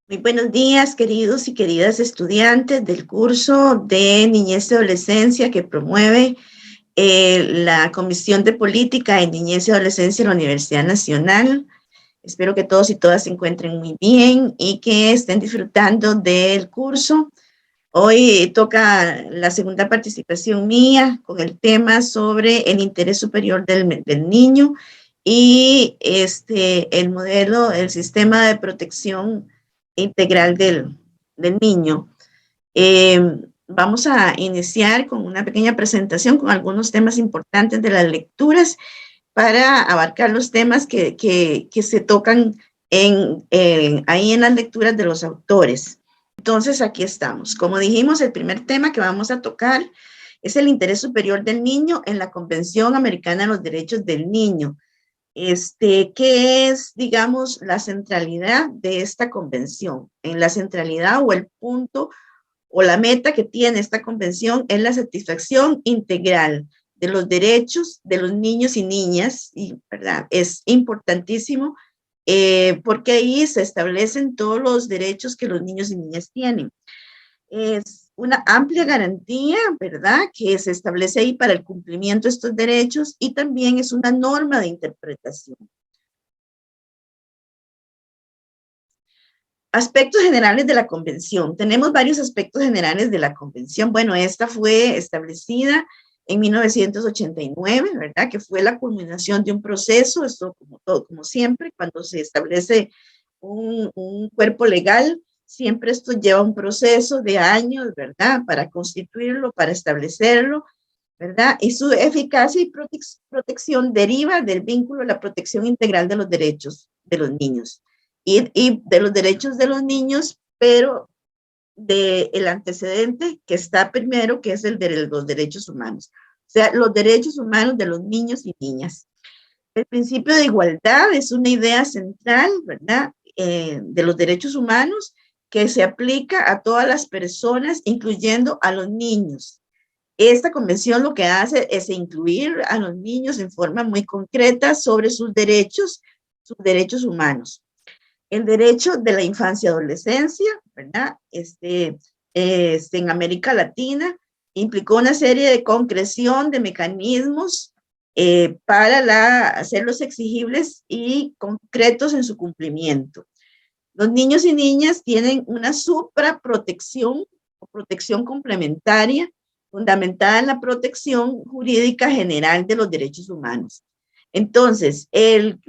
Muy buenos días, queridos y queridas estudiantes del curso de Niñez y Adolescencia que promueve la Comisión de Política en Niñez y Adolescencia de la Universidad Nacional. Espero que todos y todas se encuentren muy bien y que estén disfrutando del curso. Hoy toca la segunda participación mía con el tema sobre el interés superior del niño y el modelo, el sistema de protección integral del niño. Eh, Vamos a iniciar con una pequeña presentación con algunos temas importantes de las lecturas para abarcar los temas que se tocan ahí en las lecturas de los autores. Entonces, aquí estamos. Como dijimos, el primer tema que vamos a tocar es el interés superior del niño en la Convención Americana de los Derechos del Niño. ¿Qué es, digamos, la centralidad de esta convención? En la centralidad o el punto o la meta que tiene esta convención es la satisfacción integral de los derechos de los niños y niñas, y ¿verdad? Es importantísimo porque ahí se establecen todos los derechos que los niños y niñas tienen. Es una amplia garantía, ¿verdad?, que se establece ahí para el cumplimiento de estos derechos y también es una norma de interpretación. Aspectos generales de la convención. Tenemos varios aspectos generales de la convención. Bueno, esta fue establecida en 1989, ¿verdad? Que fue la culminación de un proceso, esto como todo, como siempre, cuando se establece un cuerpo legal, siempre esto lleva un proceso de años, ¿verdad? Para constituirlo, para establecerlo, ¿verdad? Y su eficacia y protección deriva del vínculo de la protección integral de los derechos de los niños y de los derechos de los niños, pero del antecedente que está primero, que es el de los derechos humanos. O sea, los derechos humanos de los niños y niñas. El principio de igualdad es una idea central, ¿verdad? De los derechos humanos que se aplica a todas las personas, incluyendo a los niños. Esta convención lo que hace es incluir a los niños en forma muy concreta sobre sus derechos humanos. El derecho de la infancia y adolescencia, ¿verdad? En América Latina implicó una serie de concreción de mecanismos para hacerlos exigibles y concretos en su cumplimiento. Los niños y niñas tienen una supraprotección o protección complementaria fundamentada en la protección jurídica general de los derechos humanos. Entonces, el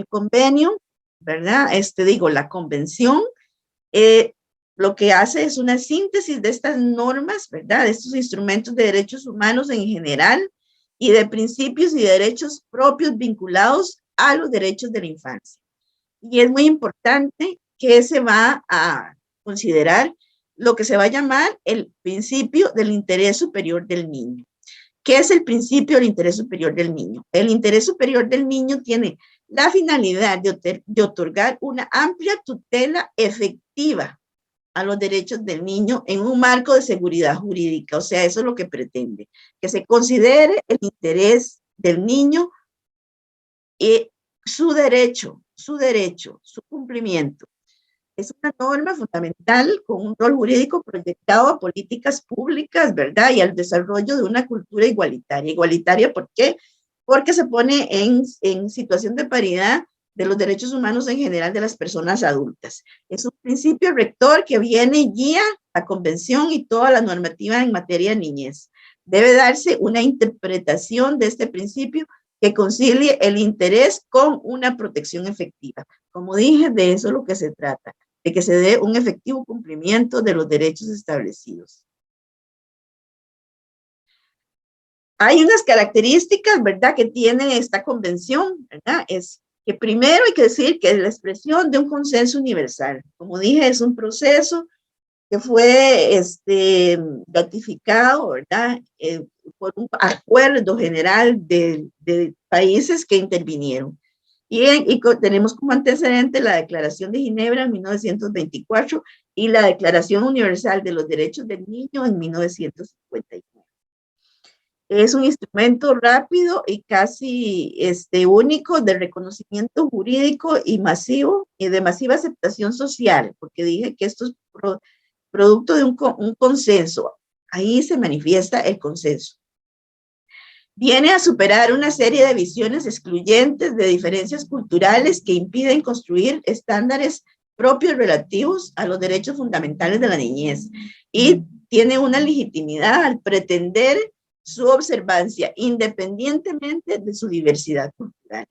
convenio, ¿verdad? La convención, lo que hace es una síntesis de estas normas, ¿verdad? De estos instrumentos de derechos humanos en general y de principios y derechos propios vinculados a los derechos de la infancia. Y es muy importante que se va a considerar lo que se va a llamar el principio del interés superior del niño. ¿Qué es el principio del interés superior del niño? El interés superior del niño tiene la finalidad de otorgar una amplia tutela efectiva a los derechos del niño en un marco de seguridad jurídica. O sea, eso es lo que pretende, que se considere el interés del niño y su derecho, su cumplimiento. Es una norma fundamental con un rol jurídico proyectado a políticas públicas, ¿verdad? Y al desarrollo de una cultura igualitaria. ¿Igualitaria por qué? Porque se pone en situación de paridad de los derechos humanos en general de las personas adultas. Es un principio rector que viene y guía la convención y toda la normativa en materia de niñez. Debe darse una interpretación de este principio que concilie el interés con una protección efectiva. Como dije, de eso es lo que se trata, de que se dé un efectivo cumplimiento de los derechos establecidos. Hay unas características, ¿verdad?, que tiene esta convención, ¿verdad? Es que primero hay que decir que es la expresión de un consenso universal. Como dije, es un proceso que fue ratificado, ¿verdad?, por un acuerdo general de países que intervinieron. Y tenemos como antecedente la Declaración de Ginebra en 1924 y la Declaración Universal de los Derechos del Niño en 1959. Es un instrumento rápido y casi único de reconocimiento jurídico y masivo y de masiva aceptación social, porque dije que esto es producto de un consenso. Ahí se manifiesta el consenso. Viene a superar una serie de visiones excluyentes de diferencias culturales que impiden construir estándares propios relativos a los derechos fundamentales de la niñez y tiene una legitimidad al pretender su observancia independientemente de su diversidad cultural.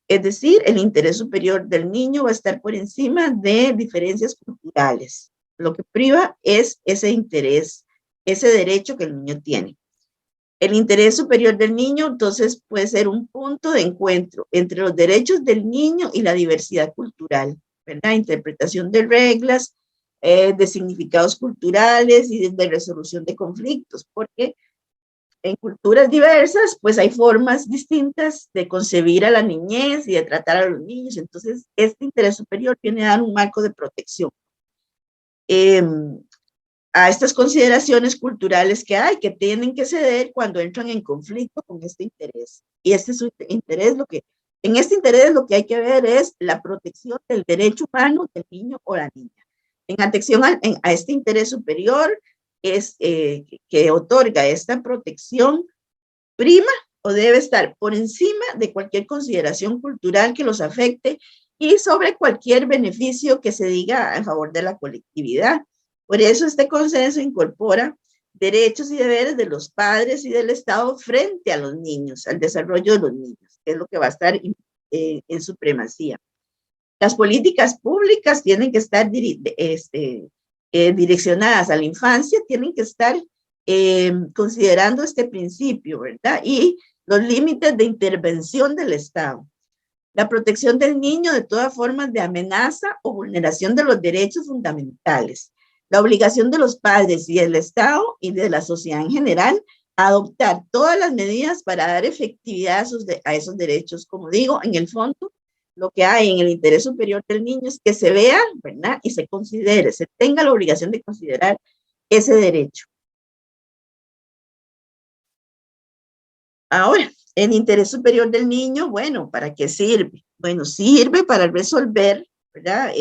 Es decir, el interés superior del niño va a estar por encima de diferencias culturales. Lo que priva es ese interés, ese derecho que el niño tiene. El interés superior del niño, entonces, puede ser un punto de encuentro entre los derechos del niño y la diversidad cultural, ¿verdad? Interpretación de reglas, de significados culturales y de resolución de conflictos, porque en culturas diversas, pues hay formas distintas de concebir a la niñez y de tratar a los niños. Entonces, este interés superior viene a dar un marco de protección a estas consideraciones culturales que hay, que tienen que ceder cuando entran en conflicto con este interés. Y este es un interés, en este interés lo que hay que ver es la protección del derecho humano del niño o la niña. En atención a este interés superior, es que otorga esta protección prima o debe estar por encima de cualquier consideración cultural que los afecte y sobre cualquier beneficio que se diga a favor de la colectividad. Por eso este consenso incorpora derechos y deberes de los padres y del Estado frente a los niños, al desarrollo de los niños, que es lo que va a estar en supremacía. Las políticas públicas tienen que estar direccionadas a la infancia, tienen que estar considerando este principio, ¿verdad? Y los límites de intervención del Estado. La protección del niño de todas formas de amenaza o vulneración de los derechos fundamentales. La obligación de los padres y del Estado y de la sociedad en general a adoptar todas las medidas para dar efectividad a esos derechos. Como digo, en el fondo, lo que hay en el interés superior del niño es que se vea, ¿verdad? Y se considere, se tenga la obligación de considerar ese derecho. Ahora, el interés superior del niño, bueno, ¿para qué sirve? Bueno, sirve para resolver, ¿verdad?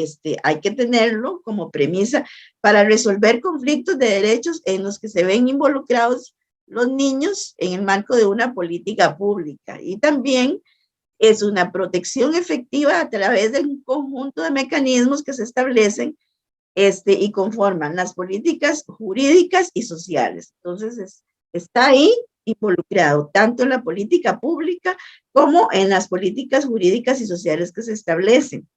Hay que tenerlo como premisa para resolver conflictos de derechos en los que se ven involucrados los niños en el marco de una política pública. Y también es una protección efectiva a través de un conjunto de mecanismos que se establecen y conforman las políticas jurídicas y sociales. Entonces, está ahí involucrado tanto en la política pública como en las políticas jurídicas y sociales que se establecen.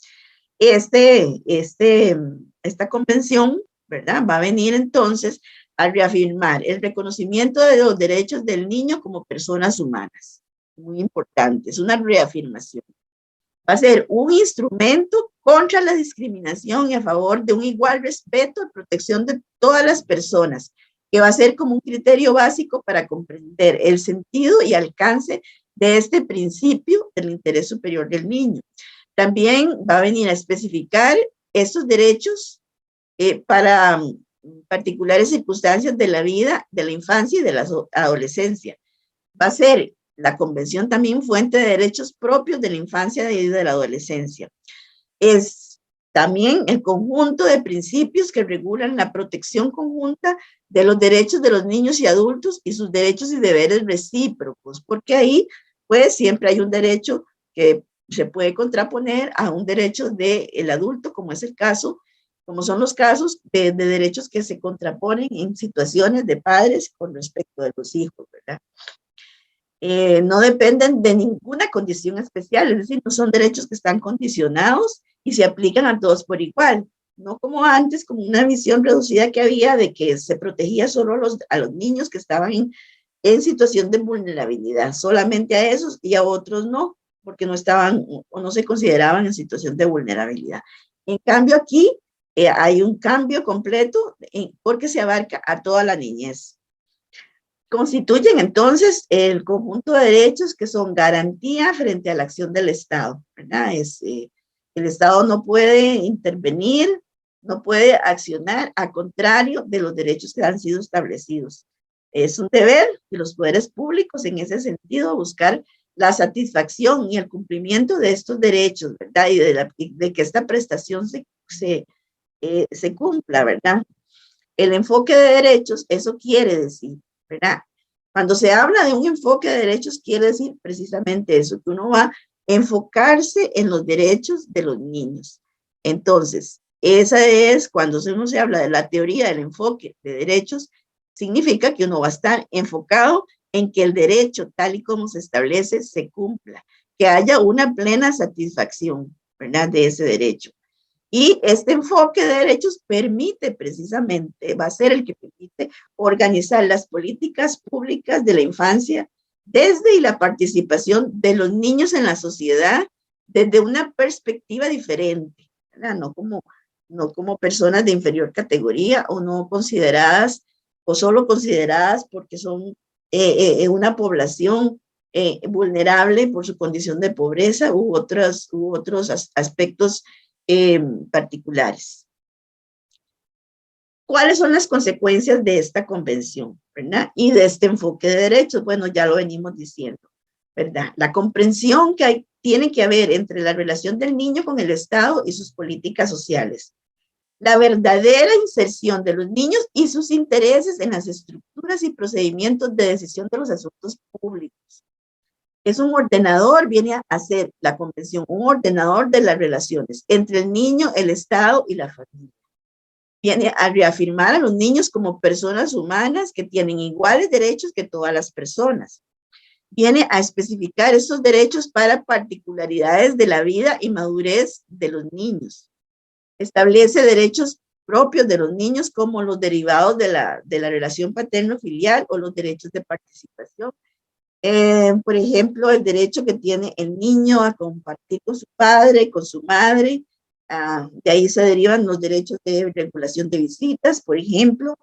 Esta convención, ¿verdad? Va a venir entonces a reafirmar el reconocimiento de los derechos del niño como personas humanas. Muy importante, es una reafirmación. Va a ser un instrumento contra la discriminación y a favor de un igual respeto y protección de todas las personas, que va a ser como un criterio básico para comprender el sentido y alcance de este principio del interés superior del niño. También va a venir a especificar estos derechos para particulares circunstancias de la vida, de la infancia y de la adolescencia. Va a ser la convención también fuente de derechos propios de la infancia y de la adolescencia. Es también el conjunto de principios que regulan la protección conjunta de los derechos de los niños y adultos y sus derechos y deberes recíprocos, porque ahí pues siempre hay un derecho que se puede contraponer a un derecho del adulto, como es el caso, como son los casos de derechos que se contraponen en situaciones de padres con respecto de los hijos, ¿verdad? No dependen de ninguna condición especial, es decir, no son derechos que están condicionados y se aplican a todos por igual, no como antes, como una visión reducida que había de que se protegía solo a los niños que estaban en situación de vulnerabilidad, solamente a esos y a otros no, porque no estaban o no se consideraban en situación de vulnerabilidad. En cambio aquí hay un cambio completo porque se abarca a toda la niñez. Constituyen entonces el conjunto de derechos que son garantía frente a la acción del Estado, ¿verdad? El Estado no puede intervenir, no puede accionar a contrario de los derechos que han sido establecidos. Es un deber de los poderes públicos en ese sentido buscar la satisfacción y el cumplimiento de estos derechos, ¿verdad? Y de que esta prestación se cumpla, ¿verdad? El enfoque de derechos, eso quiere decir, ¿verdad? Cuando se habla de un enfoque de derechos, quiere decir precisamente eso, que uno va a enfocarse en los derechos de los niños. Entonces, esa es cuando uno se habla de la teoría del enfoque de derechos, significa que uno va a estar enfocado en que el derecho, tal y como se establece, se cumpla, que haya una plena satisfacción, ¿verdad?, de ese derecho. Y este enfoque de derechos permite precisamente, va a ser el que permite organizar las políticas públicas de la infancia desde y la participación de los niños en la sociedad desde una perspectiva diferente, ¿verdad? No como personas de inferior categoría o no consideradas o solo consideradas porque son una población vulnerable por su condición de pobreza u otros aspectos particulares. ¿Cuáles son las consecuencias de esta convención, verdad? Y de este enfoque de derechos. Bueno, ya lo venimos diciendo, ¿verdad? La comprensión que tiene que haber entre la relación del niño con el Estado y sus políticas sociales. La verdadera inserción de los niños y sus intereses en las estructuras y procedimientos de decisión de los asuntos públicos. Es un ordenador, viene a ser la convención, un ordenador de las relaciones entre el niño, el Estado y la familia. Viene a reafirmar a los niños como personas humanas que tienen iguales derechos que todas las personas. Viene a especificar esos derechos para particularidades de la vida y madurez de los niños. Establece derechos propios de los niños como los derivados de la relación paterno-filial o los derechos de participación. Por ejemplo, el derecho que tiene el niño a compartir con su padre, con su madre, de ahí se derivan los derechos de regulación de visitas, por ejemplo,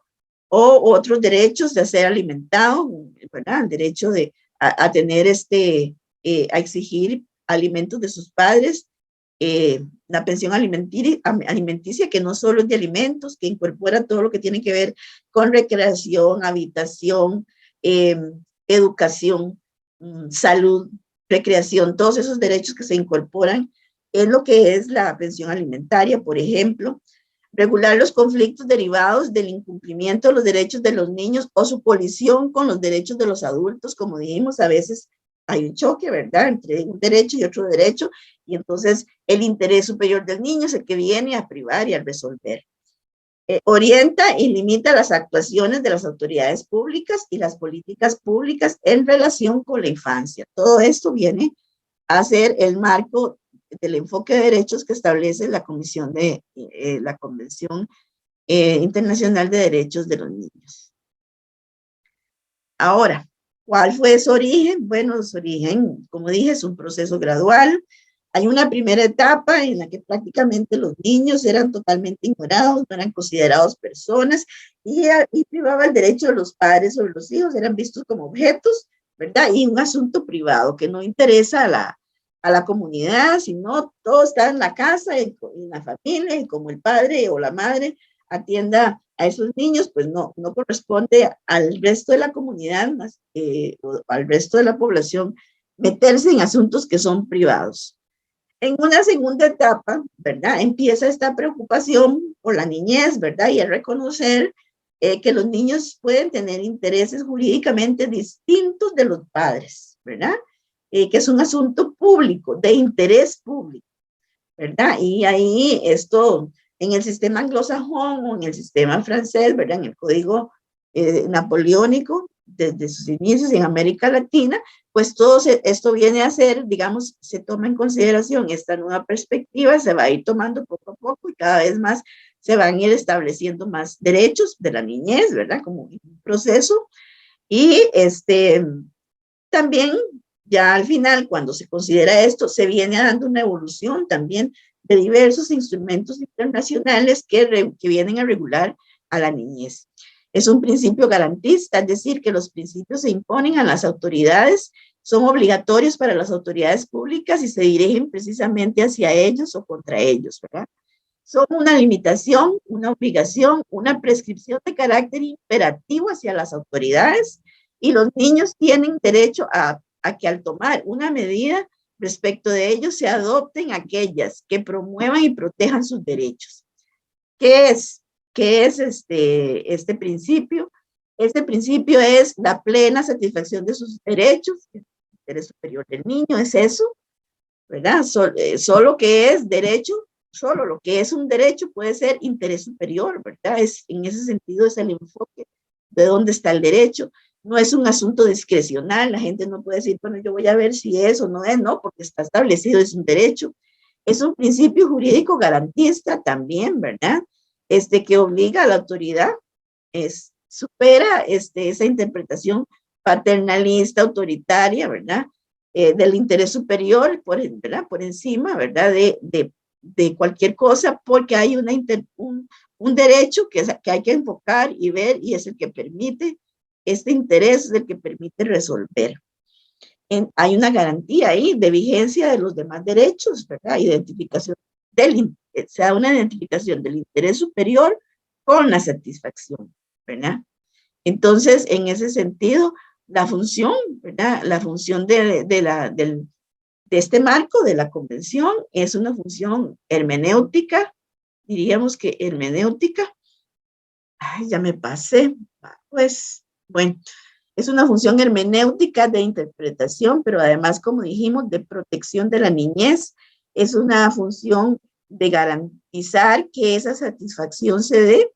o otros derechos de ser alimentado, ¿verdad? El derecho a tener a exigir alimentos de sus padres, la pensión alimenticia, que no solo es de alimentos, que incorpora todo lo que tiene que ver con recreación, habitación, educación, salud, recreación, todos esos derechos que se incorporan en lo que es la pensión alimentaria, por ejemplo. Regular los conflictos derivados del incumplimiento de los derechos de los niños o su colisión con los derechos de los adultos. Como dijimos, a veces hay un choque, ¿verdad?, entre un derecho y otro derecho, y entonces el interés superior del niño es el que viene a privar y a resolver. Orienta y limita las actuaciones de las autoridades públicas y las políticas públicas en relación con la infancia. Todo esto viene a ser el marco del enfoque de derechos que establece la Convención Internacional de Derechos de los Niños. Ahora, ¿cuál fue su origen? Bueno, su origen, como dije, es un proceso gradual. Hay una primera etapa en la que prácticamente los niños eran totalmente ignorados, no eran considerados personas y privaba el derecho de los padres sobre los hijos, eran vistos como objetos, ¿verdad? Y un asunto privado que no interesa a la comunidad, sino todo está en la casa, en la familia, y como el padre o la madre atienda a esos niños, pues no corresponde al resto de la comunidad, o al resto de la población, meterse en asuntos que son privados. En una segunda etapa, ¿verdad?, empieza esta preocupación por la niñez, ¿verdad?, y el reconocer que los niños pueden tener intereses jurídicamente distintos de los padres, ¿verdad?, que es un asunto público, de interés público, ¿verdad? Y ahí esto, en el sistema anglosajón o en el sistema francés, ¿verdad?, en el código napoleónico, desde sus inicios en América Latina, pues todo esto viene a ser, digamos, se toma en consideración esta nueva perspectiva, se va a ir tomando poco a poco y cada vez más se van a ir estableciendo más derechos de la niñez, ¿verdad?, como un proceso. Y también ya al final, cuando se considera esto, se viene dando una evolución también de diversos instrumentos internacionales que vienen a regular a la niñez. Es un principio garantista, es decir, que los principios se imponen a las autoridades, son obligatorios para las autoridades públicas y se dirigen precisamente hacia ellos o contra ellos, ¿verdad? son una limitación, una obligación, una prescripción de carácter imperativo hacia las autoridades, y los niños tienen derecho a que al tomar una medida respecto de ellos se adopten aquellas que promuevan y protejan sus derechos. ¿Qué es? ¿Qué es este principio? Este principio es la plena satisfacción de sus derechos, el interés superior del niño, es eso, ¿verdad? Solo que es derecho, solo lo que es un derecho puede ser interés superior, ¿verdad? En ese sentido es el enfoque de dónde está el derecho. No es un asunto discrecional, la gente no puede decir, bueno, yo voy a ver si es o no es, no, porque está establecido, es un derecho. Es un principio jurídico garantista también, ¿verdad? Que obliga a la autoridad, supera esa interpretación paternalista, autoritaria, ¿verdad? Del interés superior, ¿verdad? Por encima, ¿verdad? De cualquier cosa, porque hay un derecho que hay que enfocar y ver, y es el que permite, este interés es el que permite resolver. Hay una garantía ahí de vigencia de los demás derechos, ¿verdad? Identificación se da una identificación del interés superior con la satisfacción, ¿verdad? Entonces, en ese sentido, la función, ¿verdad? La función de este marco de la convención es una función hermenéutica, diríamos que hermenéutica. Ay, ya me pasé. Pues, bueno, es una función hermenéutica de interpretación, pero además, como dijimos, de protección de la niñez. Es una función de garantizar que esa satisfacción se dé,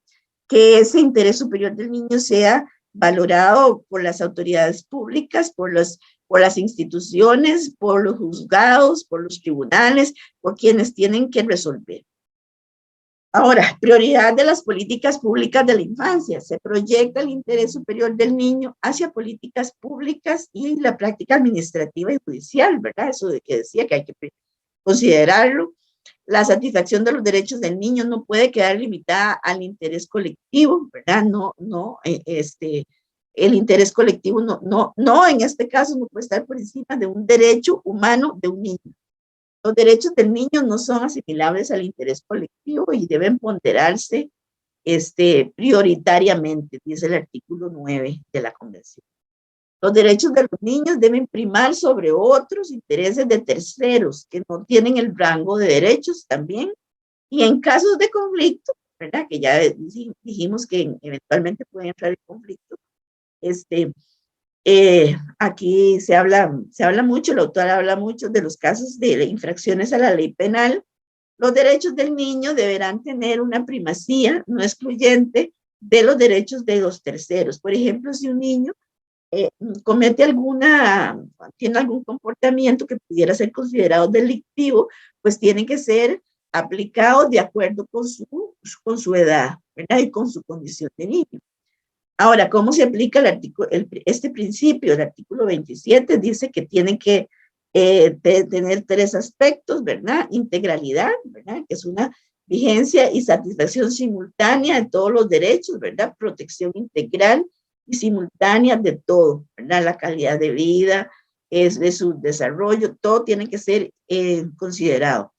que ese interés superior del niño sea valorado por las autoridades públicas, por las instituciones, por los juzgados, por los tribunales, por quienes tienen que resolver. Ahora, prioridad de las políticas públicas de la infancia. Se proyecta el interés superior del niño hacia políticas públicas y la práctica administrativa y judicial, ¿verdad? Eso de que decía que hay que considerarlo. La satisfacción de los derechos del niño no puede quedar limitada al interés colectivo, ¿verdad? El interés colectivo no, en este caso no puede estar por encima de un derecho humano de un niño. Los derechos del niño no son asimilables al interés colectivo y deben ponderarse prioritariamente, dice el artículo 9 de la Convención. Los derechos de los niños deben primar sobre otros intereses de terceros que no tienen el rango de derechos también. Y en casos de conflicto, ¿verdad? Que ya dijimos que eventualmente puede entrar en conflicto, aquí se habla mucho, la autora habla mucho de los casos de infracciones a la ley penal. Los derechos del niño deberán tener una primacía no excluyente de los derechos de los terceros. Por ejemplo, si un niño tiene algún comportamiento que pudiera ser considerado delictivo, pues tiene que ser aplicado de acuerdo con su edad, ¿verdad? Y con su condición de niño. Ahora, ¿cómo se aplica este principio? El artículo 27 dice que tienen que tener tres aspectos, ¿verdad? Integralidad, ¿verdad? Que es una vigencia y satisfacción simultánea de todos los derechos, ¿verdad? Protección integral y simultánea de todo, ¿verdad? La calidad de vida, de su desarrollo, todo tiene que ser considerado.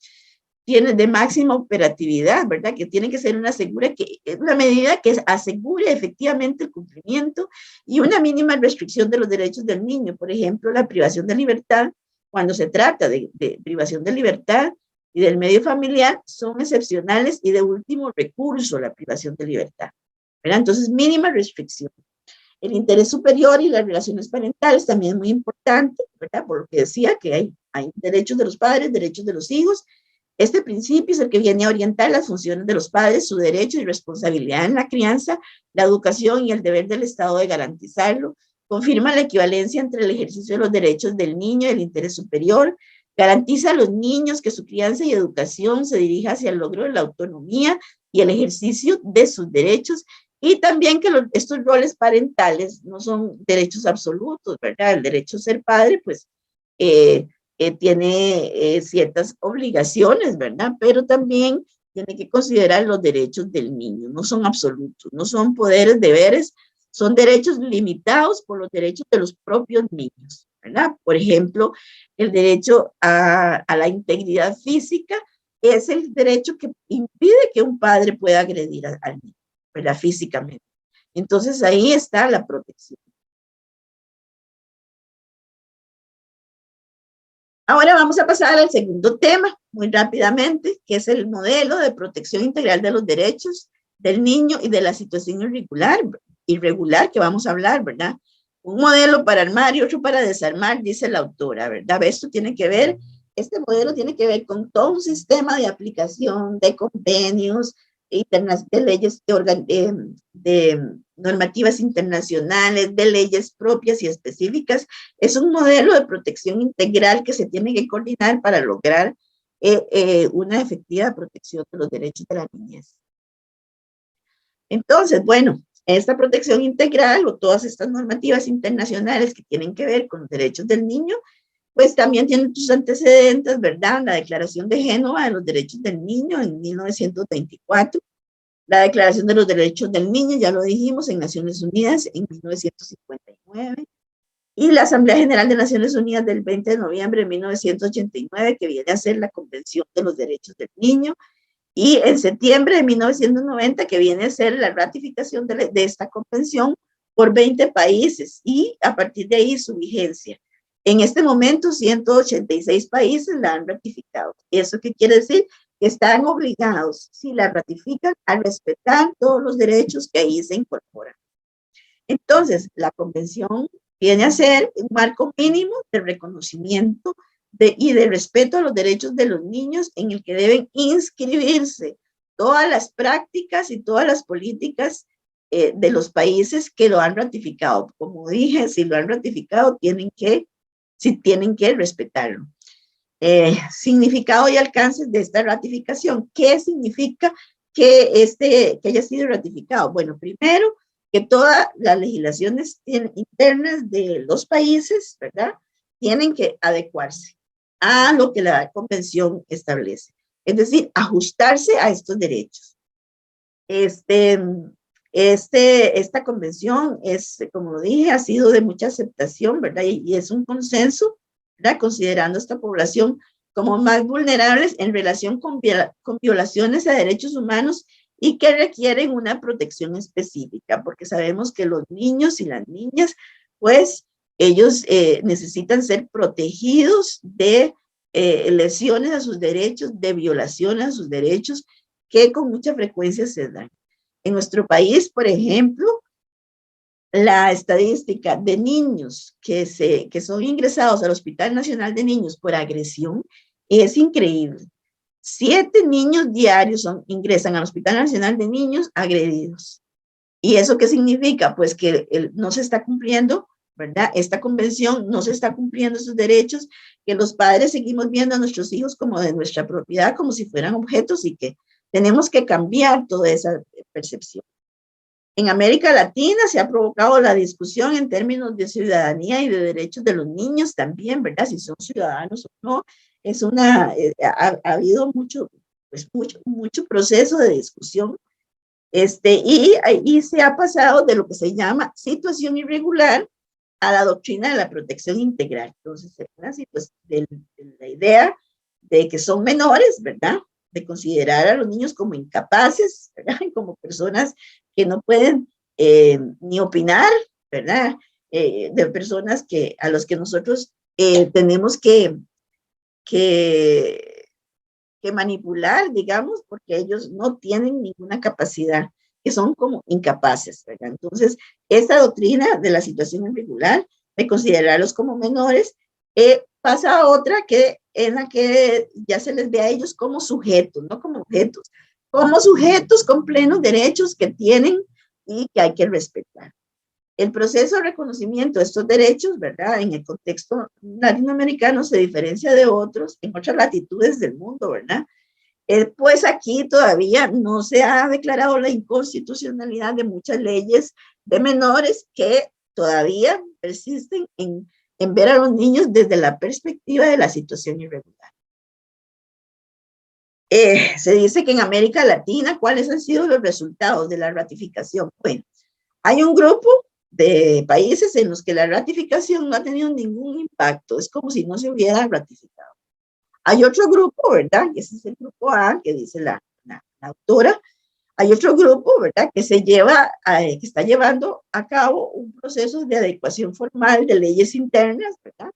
Tiene de máxima operatividad, ¿verdad? Que tiene que ser una medida que asegure efectivamente el cumplimiento y una mínima restricción de los derechos del niño. Por ejemplo, la privación de libertad, cuando se trata de privación de libertad y del medio familiar, son excepcionales y de último recurso la privación de libertad, ¿verdad? Entonces, mínima restricción. El interés superior y las relaciones parentales también es muy importante, ¿verdad? Por lo que decía que hay derechos de los padres, derechos de los hijos. Este principio es el que viene a orientar las funciones de los padres, su derecho y responsabilidad en la crianza, la educación y el deber del Estado de garantizarlo. Confirma la equivalencia entre el ejercicio de los derechos del niño y el interés superior. Garantiza a los niños que su crianza y educación se dirija hacia el logro de la autonomía y el ejercicio de sus derechos. Y también que estos roles parentales no son derechos absolutos, ¿verdad? El derecho a ser padre, pues, tiene ciertas obligaciones, ¿verdad? Pero también tiene que considerar los derechos del niño, no son absolutos, no son poderes, deberes, son derechos limitados por los derechos de los propios niños, ¿verdad? Por ejemplo, el derecho a la integridad física es el derecho que impide que un padre pueda agredir al niño, ¿verdad? Físicamente. Entonces ahí está la protección. Ahora vamos a pasar al segundo tema, muy rápidamente, que es el modelo de protección integral de los derechos del niño y de la situación irregular que vamos a hablar, ¿verdad? Un modelo para armar y otro para desarmar, dice la autora, ¿verdad? Esto tiene que ver, este modelo tiene que ver con todo un sistema de aplicación, de convenios, de leyes, de normativas internacionales, de leyes propias y específicas. Es un modelo de protección integral que se tiene que coordinar para lograr una efectiva protección de los derechos de la niñez. Entonces, bueno, esta protección integral o todas estas normativas internacionales que tienen que ver con los derechos del niño, pues también tienen sus antecedentes, ¿verdad? La Declaración de Génova de los Derechos del Niño en 1924, la Declaración de los Derechos del Niño, ya lo dijimos, en Naciones Unidas en 1959, y la Asamblea General de Naciones Unidas del 20 de noviembre de 1989, que viene a ser la Convención de los Derechos del Niño, y en septiembre de 1990, que viene a ser la ratificación de esta convención por 20 países, y a partir de ahí su vigencia. En este momento, 186 países la han ratificado. ¿Eso qué quiere decir? Que están obligados, si la ratifican, a respetar todos los derechos que ahí se incorporan. Entonces, la convención viene a ser un marco mínimo de reconocimiento y de respeto a los derechos de los niños, en el que deben inscribirse todas las prácticas y todas las políticas de los países que lo han ratificado. Como dije, si lo han ratificado, tienen que respetarlo. Significado y alcances de esta ratificación. ¿Qué significa que haya sido ratificado? Bueno, primero, que todas las legislaciones internas de los países, ¿verdad?, tienen que adecuarse a lo que la convención establece. Es decir, ajustarse a estos derechos. Esta convención es, como lo dije, ha sido de mucha aceptación, ¿verdad? Y es un consenso, ¿verdad?, considerando esta población como más vulnerables en relación con violaciones a derechos humanos y que requieren una protección específica, porque sabemos que los niños y las niñas, pues, ellos necesitan ser protegidos de lesiones a sus derechos, de violaciones a sus derechos, que con mucha frecuencia se dan. En nuestro país, por ejemplo, la estadística de niños que son ingresados al Hospital Nacional de Niños por agresión es increíble. 7 niños diarios ingresan al Hospital Nacional de Niños agredidos. ¿Y eso qué significa? Pues que no se está cumpliendo, ¿verdad?, esta convención, no se está cumpliendo sus derechos, que los padres seguimos viendo a nuestros hijos como de nuestra propiedad, como si fueran objetos, y que tenemos que cambiar toda esa percepción. En América Latina se ha provocado la discusión en términos de ciudadanía y de derechos de los niños también, ¿verdad?, si son ciudadanos o no. Ha habido mucho proceso de discusión, y se ha pasado de lo que se llama situación irregular a la doctrina de la protección integral. Entonces, de la idea de que son menores, ¿verdad?, de considerar a los niños como incapaces, ¿verdad?, como personas que no pueden ni opinar, ¿verdad?, de personas a los que nosotros tenemos que manipular, digamos, porque ellos no tienen ninguna capacidad, que son como incapaces, ¿verdad? Entonces, esta doctrina de la situación irregular, de considerarlos como menores, pasa a otra en la que ya se les ve a ellos como sujetos, no como objetos, como sujetos con plenos derechos que tienen y que hay que respetar. El proceso de reconocimiento de estos derechos, ¿verdad?, en el contexto latinoamericano se diferencia de otros en otras latitudes del mundo, ¿verdad? Pues aquí todavía no se ha declarado la inconstitucionalidad de muchas leyes de menores que todavía persisten en ver a los niños desde la perspectiva de la situación irregular. Se dice que en América Latina, ¿cuáles han sido los resultados de la ratificación? Bueno, hay un grupo de países en los que la ratificación no ha tenido ningún impacto, es como si no se hubiera ratificado. Hay otro grupo, ¿verdad? Y ese es el grupo A, que dice la autora. Hay otro grupo, ¿verdad? Que que está llevando a cabo un proceso de adecuación formal de leyes internas, ¿verdad?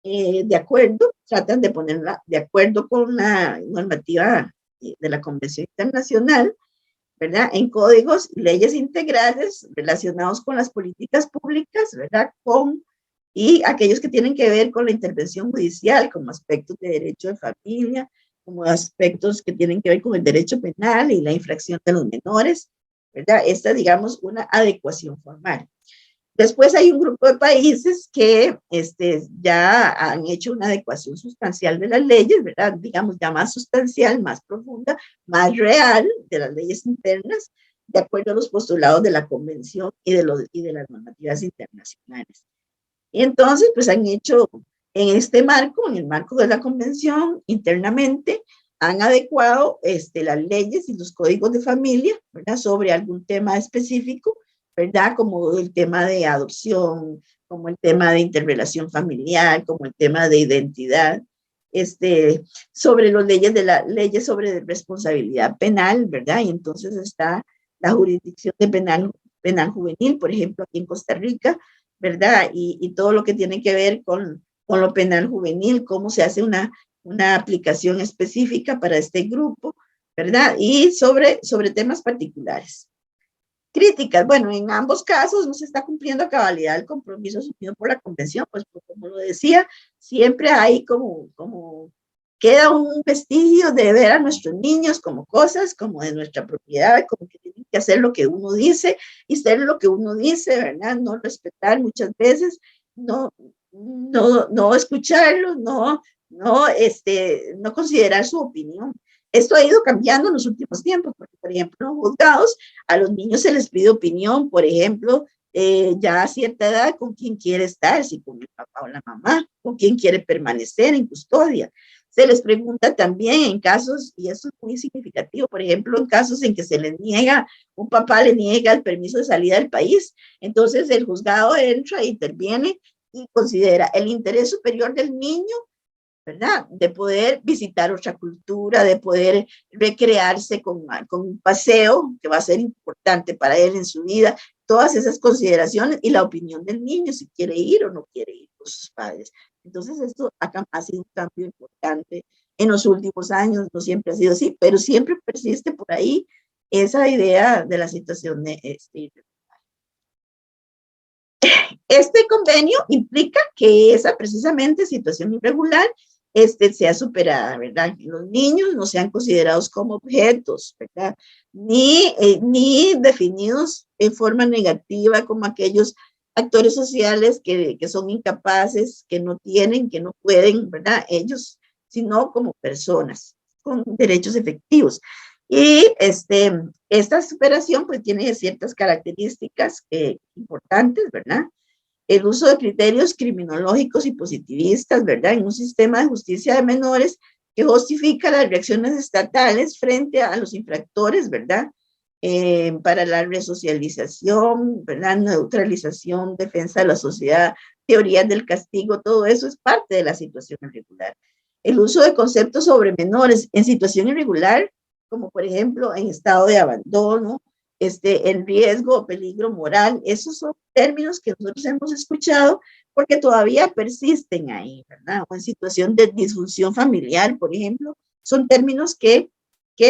De acuerdo, tratan de ponerla de acuerdo con la normativa de la Convención Internacional, ¿verdad? En códigos y leyes integrales relacionados con las políticas públicas, ¿verdad? Y aquellos que tienen que ver con la intervención judicial, como aspectos de derecho de familia, como aspectos que tienen que ver con el derecho penal y la infracción de los menores, ¿verdad? Esta, digamos, una adecuación formal. Después hay un grupo de países que ya han hecho una adecuación sustancial de las leyes, ¿verdad? Digamos, ya más sustancial, más profunda, más real de las leyes internas, de acuerdo a los postulados de la Convención y de las normativas internacionales. Y entonces, pues han hecho en este marco, en el marco de la Convención, internamente, han adecuado las leyes y los códigos de familia, ¿verdad? Sobre algún tema específico, ¿verdad? Como el tema de adopción, como el tema de interrelación familiar, como el tema de identidad, sobre las leyes sobre responsabilidad penal, ¿verdad? Y entonces está la jurisdicción de penal juvenil, por ejemplo, aquí en Costa Rica, ¿verdad? Y todo lo que tiene que ver con lo penal juvenil, cómo se hace una aplicación específica para este grupo, ¿verdad? Y sobre temas particulares. Críticas, bueno, en ambos casos no se está cumpliendo a cabalidad el compromiso asumido por la convención, pues como lo decía, siempre hay como queda un vestigio de ver a nuestros niños como cosas, como de nuestra propiedad, como que tienen que hacer lo que uno dice y ser lo que uno dice, ¿verdad? No respetar muchas veces, no escucharlos, no considerar su opinión. Esto ha ido cambiando en los últimos tiempos, porque, por ejemplo, en los juzgados a los niños se les pide opinión, por ejemplo, ya a cierta edad, con quién quiere estar, si con el papá o la mamá, con quién quiere permanecer en custodia. Se les pregunta también en casos, y eso es muy significativo, por ejemplo, en casos en que se les niega, un papá le niega el permiso de salida del país, entonces el juzgado entra e interviene y considera el interés superior del niño, ¿verdad? De poder visitar otra cultura, de poder recrearse con un paseo que va a ser importante para él en su vida, todas esas consideraciones y la opinión del niño, si quiere ir o no quiere ir con sus padres. Entonces, esto ha sido un cambio importante en los últimos años, no siempre ha sido así, pero siempre persiste por ahí esa idea de la situación de este convenio implica que esa precisamente situación irregular sea superada, ¿verdad? Que los niños no sean considerados como objetos, ¿verdad? Ni definidos en forma negativa como aquellos actores sociales que son incapaces, que no tienen, que no pueden, ¿verdad? Ellos, sino como personas con derechos efectivos. Y esta superación pues tiene ciertas características importantes, ¿verdad? El uso de criterios criminológicos y positivistas, ¿verdad? En un sistema de justicia de menores que justifica las reacciones estatales frente a los infractores, ¿verdad? Para la resocialización, ¿verdad? Neutralización, defensa de la sociedad, teorías del castigo, todo eso es parte de la situación irregular. El uso de conceptos sobre menores en situación irregular, como por ejemplo en estado de abandono, en riesgo o peligro moral, esos son términos que nosotros hemos escuchado porque todavía persisten ahí, ¿verdad? O en situación de disfunción familiar, por ejemplo, son términos que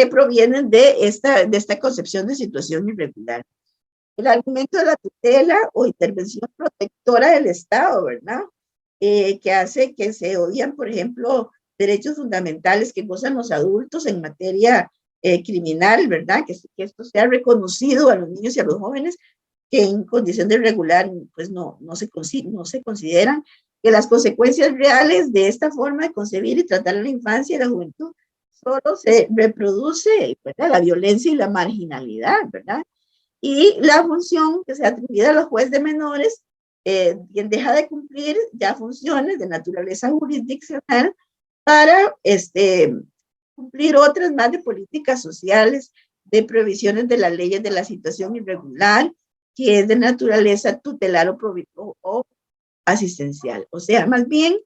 provienen de esta concepción de situación irregular. El argumento de la tutela o intervención protectora del Estado, ¿verdad? Que hace que se odian, por ejemplo, derechos fundamentales que gozan los adultos en materia criminal, ¿verdad? Que esto sea reconocido a los niños y a los jóvenes que en condición de irregular, pues no se consideran que las consecuencias reales de esta forma de concebir y tratar a la infancia y la juventud solo se reproduce, ¿verdad? La violencia y la marginalidad, ¿verdad? Y la función que se atribuye a los jueces de menores, quien deja de cumplir ya funciones de naturaleza jurisdiccional para cumplir otras más de políticas sociales, de provisiones de las leyes de la situación irregular, que es de naturaleza tutelar o asistencial. O sea, más bien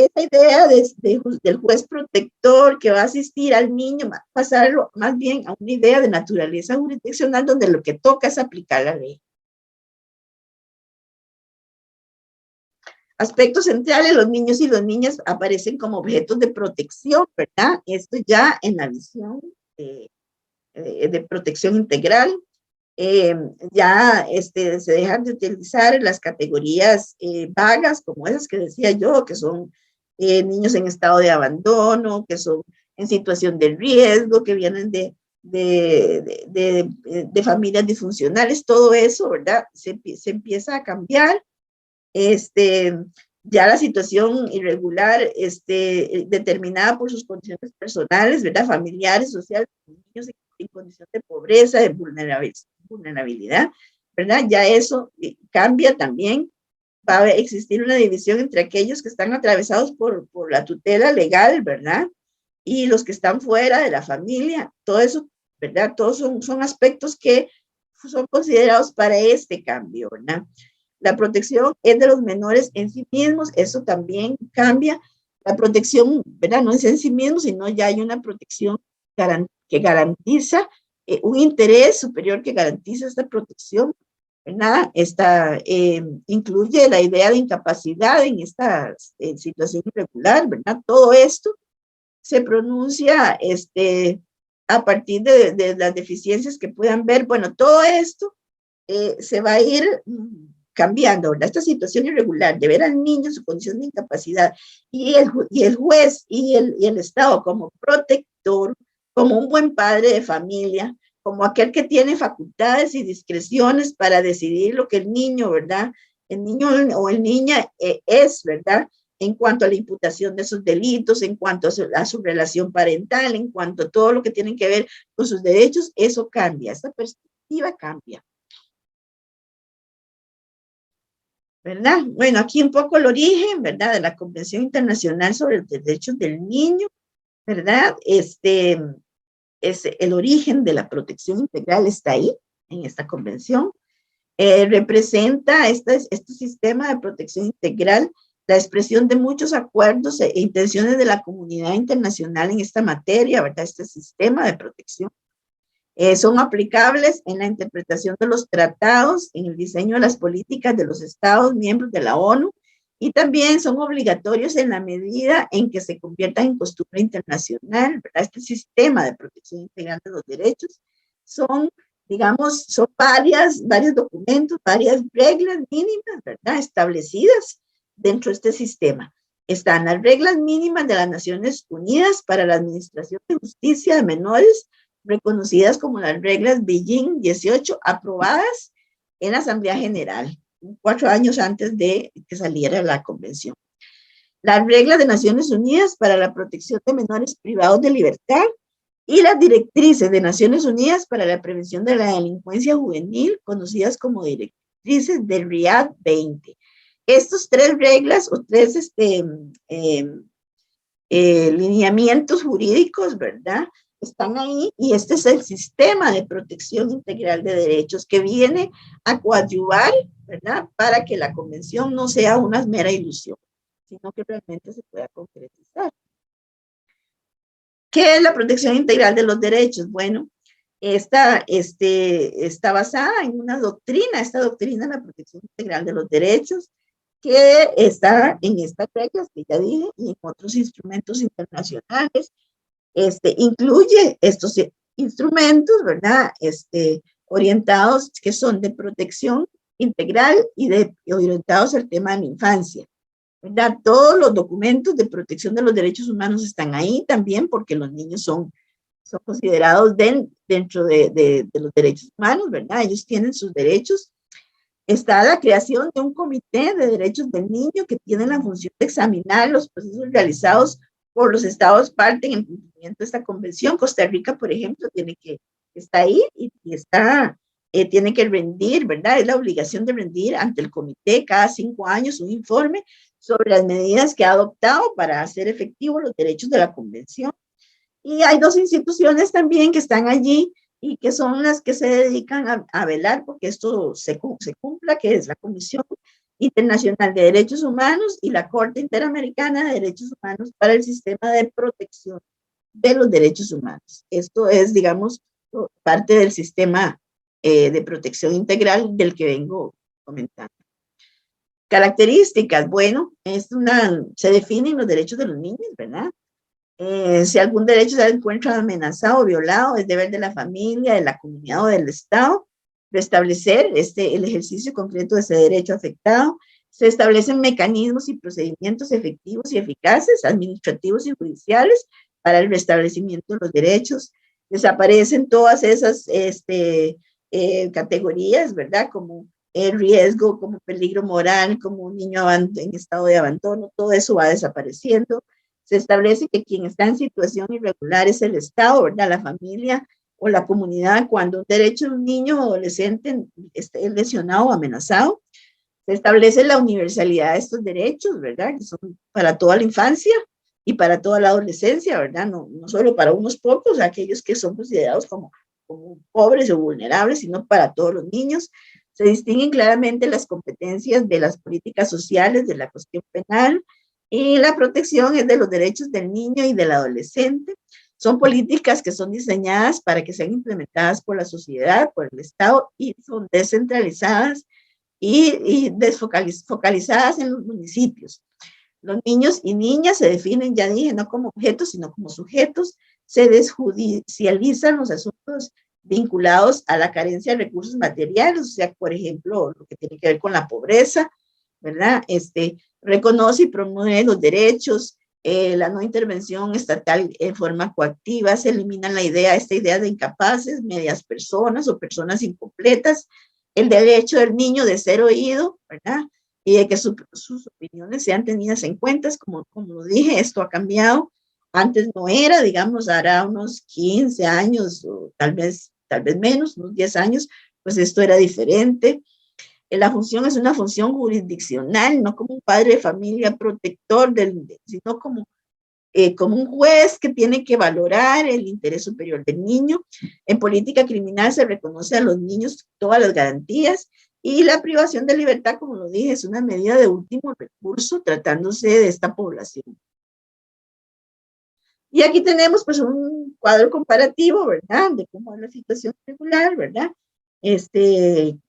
esa idea del juez protector que va a asistir al niño, pasarlo más bien a una idea de naturaleza jurisdiccional donde lo que toca es aplicar la ley. Aspectos centrales, los niños y las niñas aparecen como objetos de protección, ¿verdad? Esto ya en la visión de protección integral. Ya se dejan de utilizar las categorías vagas, como esas que decía yo, que son niños en estado de abandono, que son en situación de riesgo, que vienen de familias disfuncionales, todo eso, ¿verdad? Se empieza a cambiar. Ya la situación irregular, determinada por sus condiciones personales, ¿verdad? Familiares, sociales, niños en condición de pobreza, de vulnerabilidad, ¿verdad? Ya eso cambia también. Va a existir una división entre aquellos que están atravesados por la tutela legal, ¿verdad? Y los que están fuera de la familia. Todo eso, ¿verdad? Todos son aspectos que son considerados para este cambio, ¿verdad? La protección es de los menores en sí mismos, eso también cambia. La protección, ¿verdad? No es en sí mismo, sino ya hay una protección que garantiza un interés superior que garantiza esta protección, ¿verdad? Incluye la idea de incapacidad en esta situación irregular, ¿verdad? Todo esto se pronuncia a partir de las deficiencias que puedan ver. Bueno, todo esto se va a ir cambiando, ¿verdad? Esta situación irregular de ver al niño en su condición de incapacidad y el juez y el Estado como protector, como un buen padre de familia, como aquel que tiene facultades y discreciones para decidir lo que el niño, ¿verdad? El niño o el niña es, ¿verdad? En cuanto a la imputación de sus delitos, en cuanto a su relación parental, en cuanto a todo lo que tiene que ver con sus derechos, eso cambia, esta perspectiva cambia. ¿Verdad? Bueno, aquí un poco el origen, ¿verdad? De la Convención Internacional sobre los Derechos del Niño, ¿verdad? Es el origen de la protección integral está ahí, en esta convención. Representa este sistema de protección integral la expresión de muchos acuerdos e intenciones de la comunidad internacional en esta materia, ¿verdad? Este sistema de protección. Son aplicables en la interpretación de los tratados, en el diseño de las políticas de los Estados miembros de la ONU y también son obligatorios en la medida en que se conviertan en costumbre internacional, ¿verdad? Este sistema de protección integral de los derechos son, digamos, son varios documentos, varias reglas mínimas, ¿verdad? Establecidas dentro de este sistema. Están las reglas mínimas de las Naciones Unidas para la Administración de Justicia de Menores, reconocidas como las reglas Beijing 18, aprobadas en la Asamblea General, 4 años antes de que saliera la convención. Las reglas de Naciones Unidas para la protección de menores privados de libertad y las directrices de Naciones Unidas para la prevención de la delincuencia juvenil, conocidas como directrices de Riad 20. Estos 3 reglas o 3 lineamientos jurídicos, ¿verdad? Están ahí y este es el sistema de protección integral de derechos que viene a coadyuvar, ¿verdad? Para que la convención no sea una mera ilusión, sino que realmente se pueda concretizar. ¿Qué es la protección integral de los derechos? Bueno, está basada en una doctrina, esta doctrina de la protección integral de los derechos, que está en estas reglas que ya dije y en otros instrumentos internacionales. Incluye estos instrumentos, ¿verdad? Orientados que son de protección integral y orientados al tema de la infancia, ¿verdad? Todos los documentos de protección de los derechos humanos están ahí también porque los niños son considerados dentro de los derechos humanos, ¿verdad? Ellos tienen sus derechos. Está la creación de un comité de derechos del niño que tiene la función de examinar los procesos realizados por los estados parte en el cumplimiento de esta convención. Costa Rica, por ejemplo, está ahí y tiene que rendir, ¿verdad? Es la obligación de rendir ante el comité cada 5 años un informe sobre las medidas que ha adoptado para hacer efectivos los derechos de la convención. Y hay 2 instituciones también que están allí y que son las que se dedican a velar porque esto se cumpla, que es la Comisión Internacional de Derechos Humanos y la Corte Interamericana de Derechos Humanos para el sistema de protección de los derechos humanos. Esto es, digamos, parte del sistema de protección integral del que vengo comentando. Características, bueno, se definen los derechos de los niños, ¿verdad? Si algún derecho se encuentra amenazado o violado, es deber de la familia, de la comunidad o del Estado restablecer el ejercicio concreto de ese derecho afectado. Se establecen mecanismos y procedimientos efectivos y eficaces, administrativos y judiciales, para el restablecimiento de los derechos. Desaparecen todas esas categorías, ¿verdad? Como el riesgo, como peligro moral, como un niño en estado de abandono, todo eso va desapareciendo. Se establece que quien está en situación irregular es el Estado, ¿verdad? La familia o la comunidad, cuando un derecho de un niño o adolescente esté lesionado o amenazado. Se establece la universalidad de estos derechos, ¿verdad? Que son para toda la infancia y para toda la adolescencia, ¿verdad? No solo para unos pocos, aquellos que son considerados como pobres o vulnerables, sino para todos los niños. Se distinguen claramente las competencias de las políticas sociales, de la cuestión penal, y la protección es de los derechos del niño y del adolescente. Son políticas que son diseñadas para que sean implementadas por la sociedad, por el Estado, y son descentralizadas y focalizadas en los municipios. Los niños y niñas se definen, ya dije, no como objetos, sino como sujetos. Se desjudicializan los asuntos vinculados a la carencia de recursos materiales, o sea, por ejemplo, lo que tiene que ver con la pobreza, ¿verdad? Reconoce y promueve los derechos, la no intervención estatal en forma coactiva, se elimina esta idea de incapaces, medias personas o personas incompletas, el derecho del niño de ser oído, ¿verdad? Y de que sus opiniones sean tenidas en cuenta, como lo dije, esto ha cambiado. Antes no era, digamos, hará unos 15 años, o tal vez menos, unos 10 años, pues esto era diferente. La función es una función jurisdiccional, no como un padre de familia protector, sino como un juez que tiene que valorar el interés superior del niño. En política criminal se reconoce a los niños todas las garantías y la privación de libertad, como lo dije, es una medida de último recurso tratándose de esta población. Y aquí tenemos pues un cuadro comparativo, ¿verdad? De cómo es la situación regular, ¿verdad?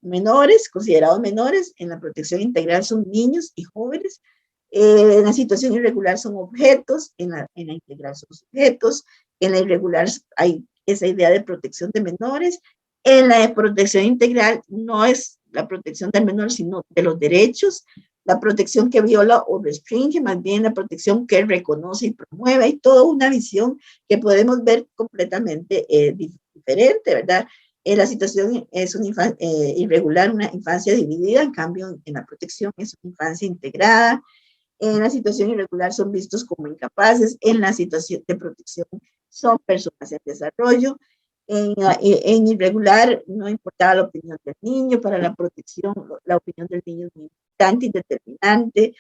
Menores, considerados menores, en la protección integral son niños y jóvenes, en la situación irregular son objetos, en la integral son sujetos, en la irregular hay esa idea de protección de menores, en la de protección integral no es la protección del menor, sino de los derechos, la protección que viola o restringe, más bien la protección que reconoce y promueve. Hay toda una visión que podemos ver completamente diferente, ¿verdad? La situación es irregular, una infancia dividida, en cambio en la protección es una infancia integrada. En la situación irregular son vistos como incapaces, en la situación de protección son personas en desarrollo. En irregular no importaba la opinión del niño, para la protección la opinión del niño es muy importante y determinante.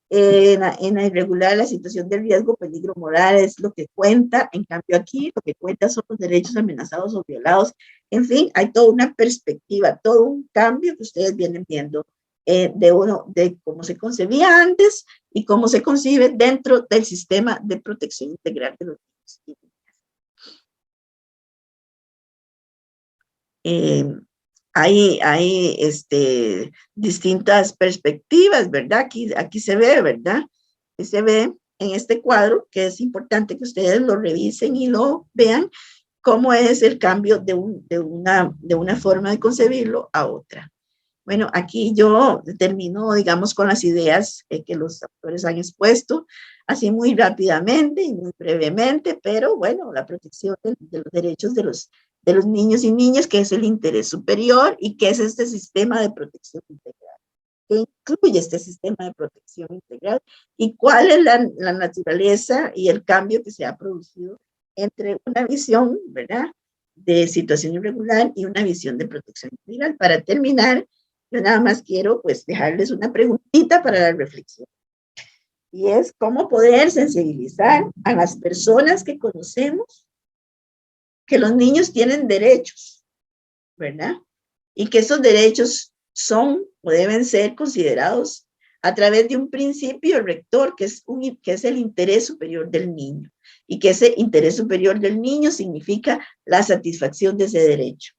En la irregular la situación de riesgo, peligro moral es lo que cuenta, en cambio aquí lo que cuenta son los derechos amenazados o violados. En fin, hay toda una perspectiva, todo un cambio que ustedes vienen viendo de cómo se concebía antes y cómo se concibe dentro del sistema de protección integral de los niños. Hay distintas perspectivas, ¿verdad? Aquí se ve, ¿verdad? Aquí se ve en este cuadro, que es importante que ustedes lo revisen y lo vean, cómo es el cambio de una forma de concebirlo a otra. Bueno, aquí yo termino, digamos, con las ideas que los autores han expuesto, así muy rápidamente y muy brevemente, pero bueno, la protección de los derechos de los niños y niñas, que es el interés superior y que es este sistema de protección integral, que incluye este sistema de protección integral y cuál es la naturaleza y el cambio que se ha producido entre una visión, ¿verdad?, de situación irregular y una visión de protección integral. Para terminar, yo nada más quiero pues dejarles una preguntita para la reflexión. Y es cómo poder sensibilizar a las personas que conocemos que los niños tienen derechos, ¿verdad? Y que esos derechos son o deben ser considerados a través de un principio rector que es el interés superior del niño, y que ese interés superior del niño significa la satisfacción de ese derecho.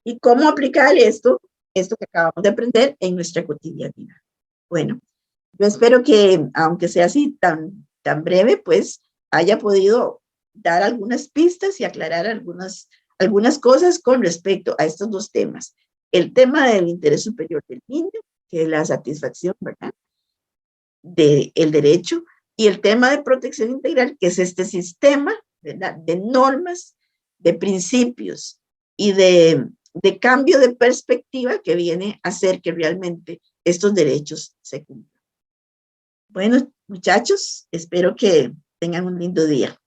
¿Y cómo aplicar esto que acabamos de aprender en nuestra cotidianidad? Bueno, yo espero que, aunque sea así tan breve, pues haya podido dar algunas pistas y aclarar algunas cosas con respecto a estos dos temas. El tema del interés superior del niño, que es la satisfacción, ¿verdad?, del derecho, y el tema de protección integral, que es este sistema, ¿verdad?, de normas, de principios y de cambio de perspectiva que viene a hacer que realmente estos derechos se cumplan. Bueno, muchachos, espero que tengan un lindo día.